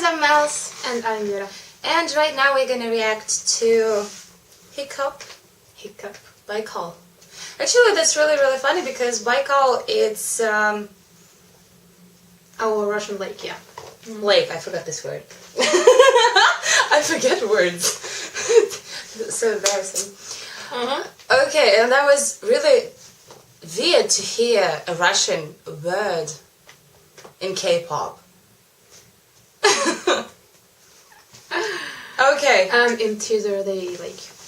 I'm Mels. And I'm Yura. And right now we're gonna react to Hiccup BAIKAL. Actually, that's really funny because BAIKAL, it's our Russian lake, yeah. lake. I forgot this word. I forget words. So embarrassing. Okay, and that was really weird to hear a Russian word in K-pop. Okay. And in teaser they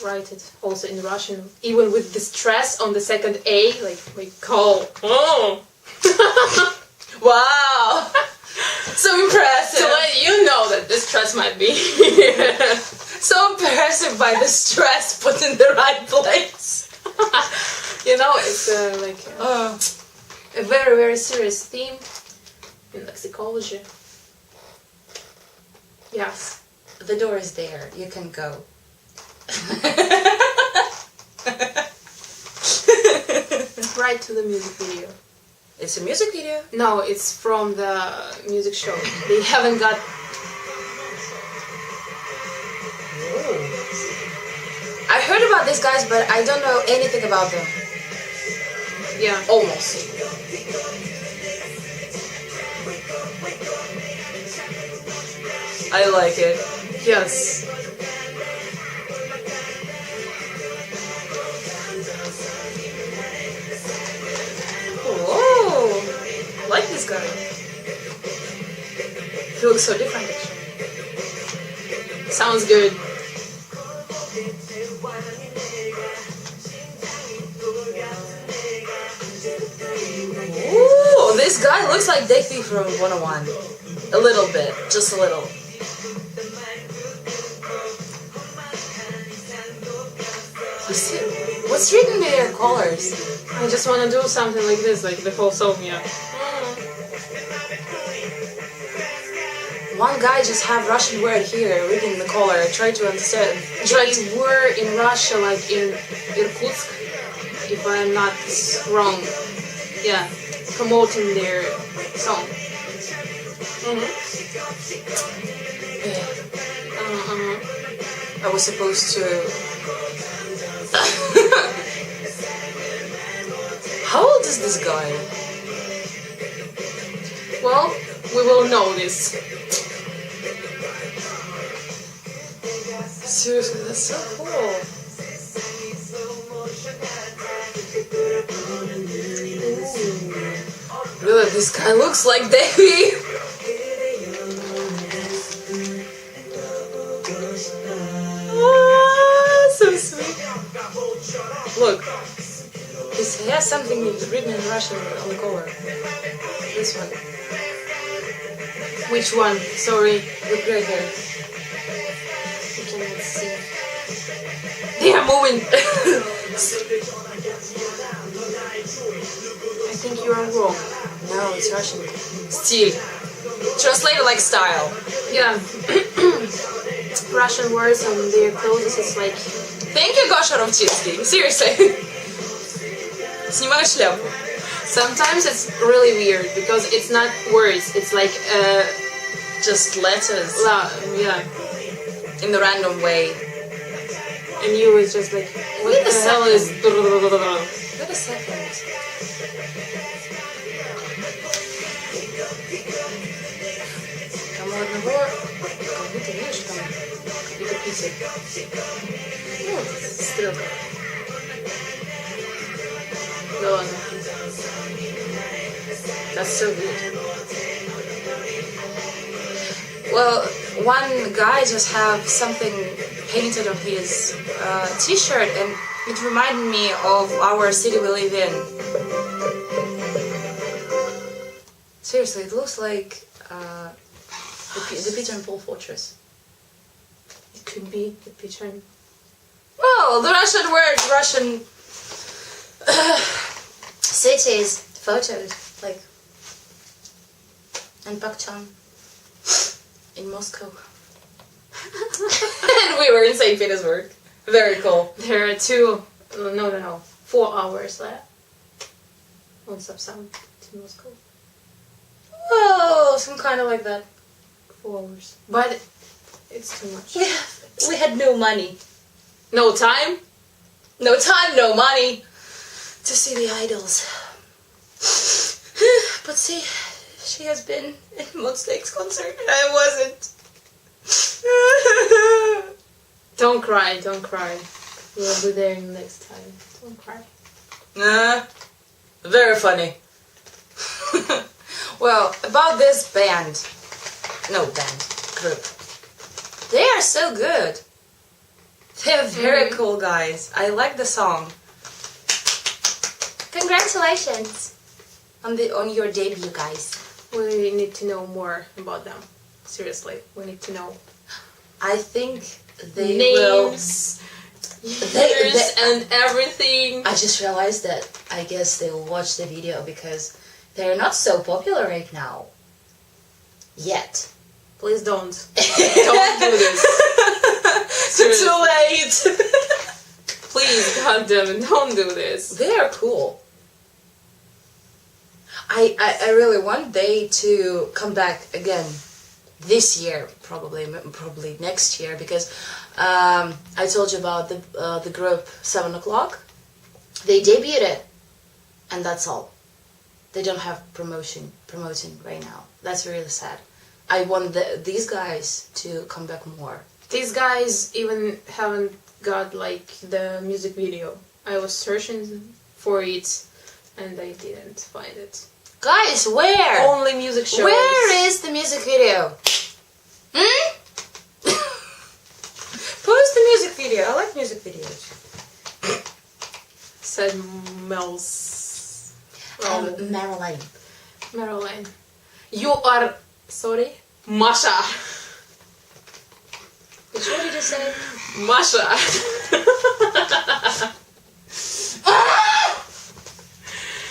write it also in Russian, even with the stress on the second A, we call. Oh. Wow. So impressive. To let you know that the stress might be So impressive by the stress put in the right place. You know, it's a very serious theme in lexicology. Yes. The door is there. You can go. Right to the music video. It's a music video? No, it's from the music show. They haven't got... I heard about these guys, but I don't know anything about them. Yeah. Almost. I like it. Yes. Whoa! I like this guy. He looks so different. Sounds good. Ooh, this guy looks like Dekti from 101. A little bit, just a little. You see, what's written in their colors? I just want to do something like this, like the whole song, yeah. One guy just have Russian word here, reading the color. I try to understand. They were in Russia, like in Irkutsk, if I'm not wrong. Yeah, promoting their song. I was supposed to... How old is this guy? Well, we will know this. Seriously, that's so cool. Really, this guy looks like Davey. Oh, so sweet. Look, he has something written in Russian on the cover. This one. Which one? Sorry. Look right here. I cannot see. They are moving. I think you are wrong. No, it's Russian. Style. Translated like style. Yeah. Russian words on their clothes is like... Thank you, Gosha Rovchinsky. Seriously. Снимаю шляпу. Sometimes it's really weird because it's not words, it's like just letters. Yeah. In the random way. And you was just like, what Wait the a hell is... Wait a second. Там у одного, как будто, видишь, там какой-то Питер. Ну, стрелка. Да ладно. That's so good. Well, one guy just have something painted on his t-shirt, and it reminded me of our city we live in. Seriously, it looks like the Peter and Paul Fortress. It could be the picture. Oh, the Russian word, Russian cities, photos, like, and Bakchan in Moscow. And we were in St. Petersburg. Very cool. There are 4 hours left. On Subsound to Moscow. Oh, some kind of like that. 4 hours. But it's too much. We had no money. No time? No time, no money to see the idols. But see, she has been in Monstake's concert and I wasn't. Don't cry, don't cry. We'll be there next time. Don't cry. Very funny. Well, about this group. They are so good. They're very cool guys. I like the song. Congratulations on your debut, guys. We need to know more about them. Seriously, we need to know. I think they names, years, and everything. I just realized that I guess they will watch the video because they're not so popular right now. Yet. Please don't. Don't do this. It's too late. Please, goddamn, don't do this. They are cool. I really want they to come back again this year, probably next year, because I told you about the group 7 o'clock. They debuted it, and that's all. They don't have promoting right now. That's really sad. I want these guys to come back more. These guys even haven't got like the music video. I was searching for it, and I didn't find it. Guys, where? Only music shows. Where is the music video? Post the music video. I like music videos. Said Mel's. Marilyn. Marilyn. You are sorry, Masha. What did you say? Masha.